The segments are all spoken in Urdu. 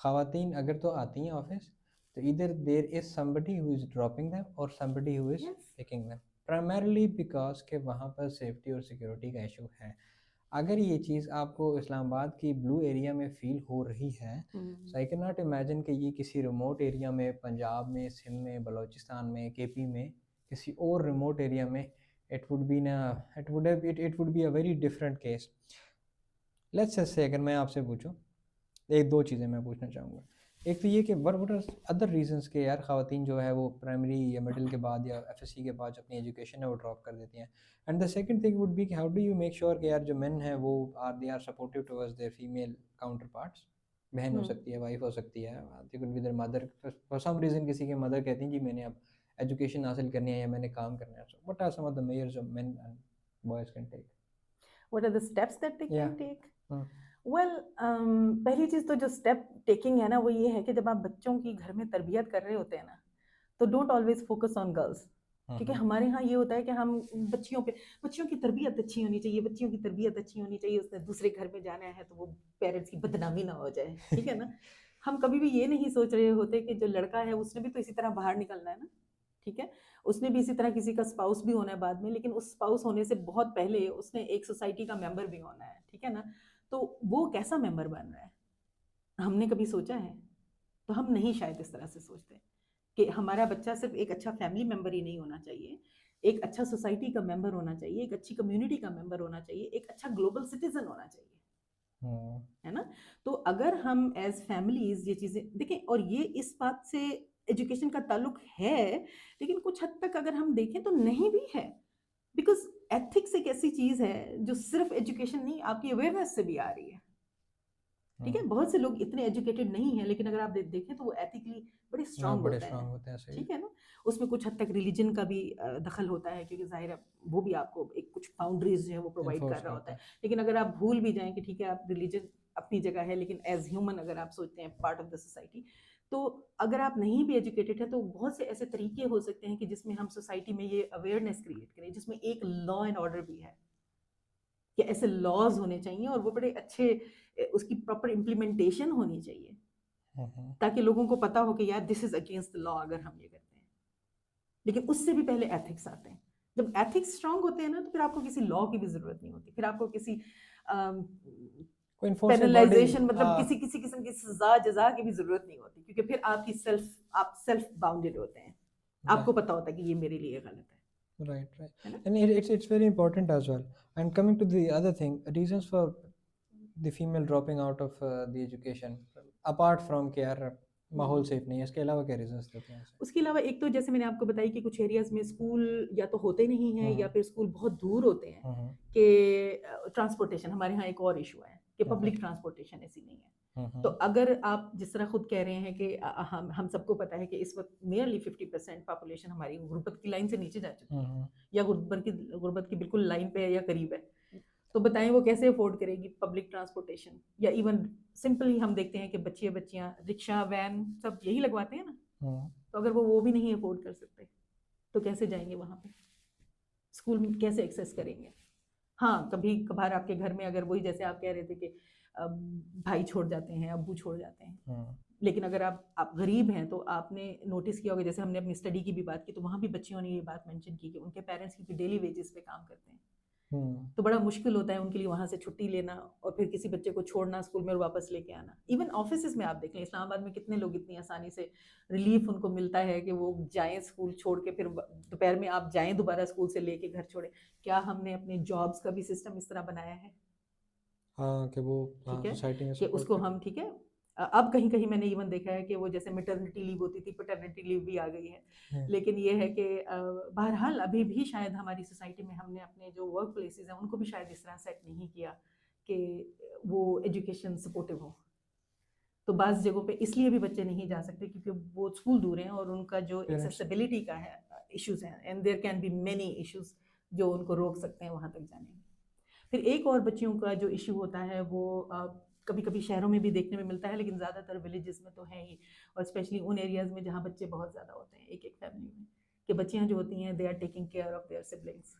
خواتین اگر تو آتی ہیں آفس تو ادھر دیر از somebody who is dropping them اور somebody who is Yes. picking them primarily because کہ وہاں پر سیفٹی اور سیکیورٹی کا ایشو ہے. اگر یہ چیز آپ کو اسلام آباد کی بلو ایریا میں فیل ہو رہی ہے سو آئی کین ناٹ امیجن کہ یہ کسی ریموٹ ایریا میں پنجاب میں، سندھ میں، بلوچستان میں، کے پی میں، کسی اور ریموٹ ایریا میں it would be a very different case. Let's just say اگر میں آپ سے پوچھوں ایک دو چیزیں میں پوچھنا چاہوں گا. ایک تو یہ کہ what are other reasons کہ یار خواتین جو ہے وہ پرائمری یا مڈل کے بعد یا ایف ایس سی کے بعد جو اپنی ایجوکیشن ہے وہ ڈراپ کر دیتی ہیں. And the second thing would be کہ how do you make sure کہ یار جو مین ہیں وہ they are supportive towards their female counterparts. بہن ہو سکتی ہے، وائف ہو سکتی ہے، they could be their mother. for some reason کسی کے مدر کہتی ہیں جی میں نے اب ایجوکیشن حاصل کرنی ہے یا میں نے کام کرنا ہے. So what are some of the measures of men and boys can take? What are the steps that they can take? Hmm. Well پہلی چیز تو جو اسٹیپ ٹیکنگ ہے نا وہ یہ ہے کہ جب آپ بچوں کی گھر میں تربیت کر رہے ہوتے ہیں نا تو don't always focus on girls. کیونکہ ہمارے ہاں یہ ہوتا ہے کہ ہم بچیوں کی تربیت اچھی ہونی چاہیے، بچیوں کی تربیت اچھی ہونی چاہیے، اس نے دوسرے گھر میں جانا ہے تو وہ پیرنٹس کی بدنامی نہ ہو جائے. ٹھیک ہے نا. ہم کبھی بھی یہ نہیں سوچ رہے ہوتے کہ جو لڑکا ہے اس نے بھی تو اسی طرح باہر نکلنا ہے نا. ٹھیک ہے، اس نے بھی اسی طرح کسی کا اسپاؤس بھی ہونا ہے بعد میں، لیکن اس اسپاؤس ہونے سے بہت پہلے اس نے ایک سوسائٹی کا ممبر بھی ہونا ہے. ٹھیک ہے نا. تو وہ کیسا ممبر بن رہا ہے ہم نے کبھی سوچا ہے؟ تو ہم نہیں شاید اس طرح سے سوچتے کہ ہمارا بچہ صرف ایک اچھا فیملی ممبر ہی نہیں ہونا چاہیے، ایک اچھا سوسائٹی کا ممبر ہونا چاہیے، ایک اچھی کمیونٹی کا ممبر ہونا چاہیے، ایک اچھا گلوبل سٹیزن ہونا چاہیے. ہے نا. تو اگر ہم ایز فیملیز یہ چیزیں دیکھیں، اور یہ اس بات سے ایجوکیشن کا تعلق ہے لیکن کچھ حد تک اگر ہم دیکھیں تو نہیں بھی ہے. بیکاز ایتھکس ایک ایسی چیز ہے جو صرف ایجوکیشن نہیں، آپ کی اویئرنیس سے بھی آ رہی ہے. ٹھیک ہے، بہت سے لوگ اتنے ایجوکیٹڈ نہیں ہیں لیکن اگر آپ دیکھیں تو وہ ایتھیکلی بڑے اسٹرانگ ہوتے ہیں. ٹھیک ہے نا. اس میں کچھ حد تک ریلیجن کا بھی دخل ہوتا ہے کیونکہ ظاہر ہے وہ بھی آپ کو ایک کچھ باؤنڈریز جو ہے وہ پرووائڈ کر رہا ہوتا ہے. لیکن اگر آپ بھول بھی جائیں کہ ٹھیک ہے آپ ریلیجن اپنی جگہ ہے لیکن ایز ہیومن اگر آپ سوچتے ہیں پارٹ آف دا سوسائٹی، تو اگر آپ نہیں بھی ایجوکیٹڈ ہیں تو بہت سے ایسے طریقے ہو سکتے ہیں کہ جس میں ہم سوسائٹی میں یہ اویئرنیس کریٹ کریں، جس میں ایک لا اینڈ آرڈر بھی ہے کہ ایسے لاز ہونے چاہیے اور وہ بڑے اچھے اس کی پراپر امپلیمنٹیشن ہونی چاہیے تاکہ لوگوں کو پتا ہو کہ یار دس از اگینسٹ دا لا اگر ہم یہ کرتے ہیں. لیکن اس سے بھی پہلے ایتھکس آتے ہیں. جب ایتھکس اسٹرانگ ہوتے ہیں نا تو پھر آپ کو کسی لا کی بھی ضرورت نہیں ہوتی، پھر آپ کو کسی پینلائزیشن مطلب کسی قسم کی سزا جزا کی بھی ضرورت نہیں ہوتی، کیونکہ پھر آپ سیلف باؤنڈیڈ ہوتے ہیں، آپ کو پتا ہوتا ہے کہ یہ میرے لیے غلط ہے. Right. And it's very important as well. And coming to the other thing, reasons for the female dropping out of the education, apart from کہ یار ماحول سیف نہیں ہے، اس کے علاوہ کیا ریزنس دیتے ہیں؟ اس کے علاوہ ایک تو جیسے میں نے آپ کو بتائی کہ کچھ ایریاز میں اسکول یا تو ہوتے نہیں ہیں یا پھر اسکول بہت دور ہوتے ہیں، کہ ٹرانسپورٹیشن ہمارے ہاں ایک اور ایشو ہے کہ پبلک ٹرانسپورٹیشن ایسی نہیں ہے. تو اگر آپ جس طرح خود کہہ رہے ہیں کہ ہم سب کو پتا ہے کہ اس وقت نیئرلی 50% پاپولیشن ہماری غربت کی لائن سے نیچے جا چکی ہے یا غربت کی بالکل لائن پہ ہے یا قریب ہے، تو بتائیں وہ کیسے افورڈ کرے گی پبلک ٹرانسپورٹیشن؟ یا ایون سمپلی ہم دیکھتے ہیں کہ بچیاں رکشہ وین سب یہی لگواتے ہیں نا. تو اگر وہ بھی نہیں افورڈ کر سکتے تو کیسے جائیں گے وہاں پہ؟ اسکول میں کیسے ایکسیس کریں گے؟ ہاں کبھی کبھار آپ کے گھر میں اگر وہی جیسے آپ کہہ رہے تھے کہ بھائی چھوڑ جاتے ہیں، ابو چھوڑ جاتے ہیں، لیکن اگر آپ غریب ہیں تو آپ نے نوٹس کیا ہوگا، جیسے ہم نے اپنی اسٹڈی کی بھی بات کی تو وہاں بھی بچیوں نے یہ بات مینشن کی کہ ان کے پیرنٹس کی ڈیلی ویجز پہ کام کرتے ہیں تو بڑا مشکل ہوتا ہے ان کے لیے وہاں سے چھٹی لینا اور پھر کسی بچے کو چھوڑنا اسکول میں اور واپس لے کے آنا. ایون آفیسز میں آپ دیکھ لیں، اسلام آباد میں کتنے لوگ اتنی آسانی سے ریلیف ان کو ملتا ہے کہ وہ جائیں اسکول چھوڑ کے پھر دوپہر میں آپ جائیں دوبارہ اسکول سے لے کے گھر چھوڑیں. کیا ہم نے اپنے جابس کا بھی سسٹم اس طرح بنایا ہے؟ ہاں کہ وہ ٹھیک ہے کہ اس کو ہم ٹھیک ہے. اب کہیں میں نے ایون دیکھا ہے کہ وہ جیسے میٹرنٹی لیو ہوتی تھی پیٹرنٹی لیو بھی آ گئی ہے، لیکن یہ ہے کہ بہرحال ابھی بھی شاید ہماری سوسائٹی میں ہم نے اپنے جو ورک پلیسز ہیں ان کو بھی شاید اس طرح سیٹ نہیں کیا کہ وہ ایجوکیشن سپورٹیو ہو. تو بعض جگہوں پہ اس لیے بھی بچے نہیں جا سکتے کیونکہ وہ اسکول دور ہیں اور ان کا جو ایکسیسیبلٹی کا ہے ایشوز ہیں، and there can be many issues جو ان کو روک سکتے ہیں وہاں تک جانے میں. پھر ایک اور بچیوں کا جو ایشو ہوتا ہے وہ کبھی شہروں میں بھی دیکھنے میں ملتا ہے لیکن زیادہ تر ولیجز میں تو ہے ہی، اور اسپیشلی ان ایریاز میں جہاں بچے بہت زیادہ ہوتے ہیں ایک فیملی میں، کہ بچیاں جو ہوتی ہیں they are taking care of their siblings.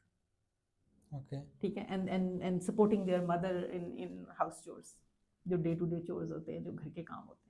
ٹھیک ہے، and supporting their mother in house chores, جو ڈے ٹو ڈے چورز ہوتے ہیں، جو گھر کے کام ہوتے ہیں.